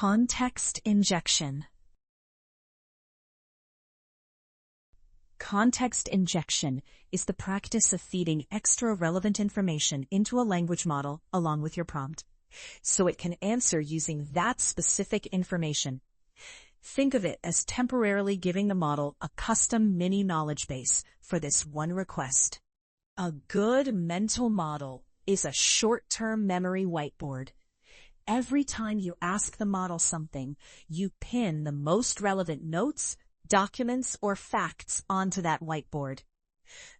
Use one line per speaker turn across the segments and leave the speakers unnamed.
Context injection. Context injection is the practice of feeding extra relevant information into a language model along with your prompt, so it can answer using that specific information. Think of it as temporarily giving the model a custom mini knowledge base for this one request. A good mental model is a short-term memory whiteboard. Every time you ask the model something, you pin the most relevant notes, documents, or facts onto that whiteboard.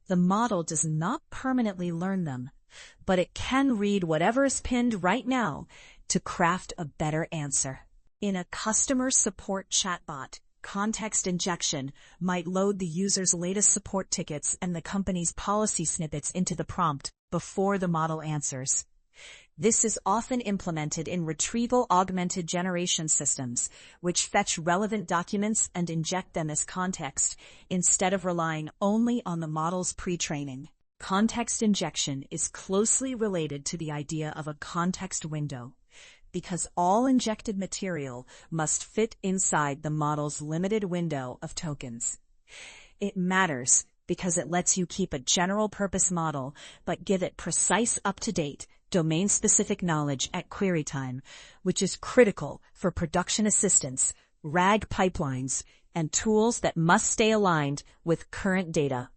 The model does not permanently learn them, but it can read whatever is pinned right now to craft a better answer. In a customer support chatbot, context injection might load the user's latest support tickets and the company's policy snippets into the prompt before the model answers. This is often implemented in retrieval augmented generation systems, which fetch relevant documents and inject them as context, instead of relying only on the model's pre-training. Context injection is closely related to the idea of a context window, because all injected material must fit inside the model's limited window of tokens. It matters because it lets you keep a general-purpose model, but give it precise, up-to-date, domain-specific knowledge at query time, which is critical for production assistance, RAG pipelines, and tools that must stay aligned with current data.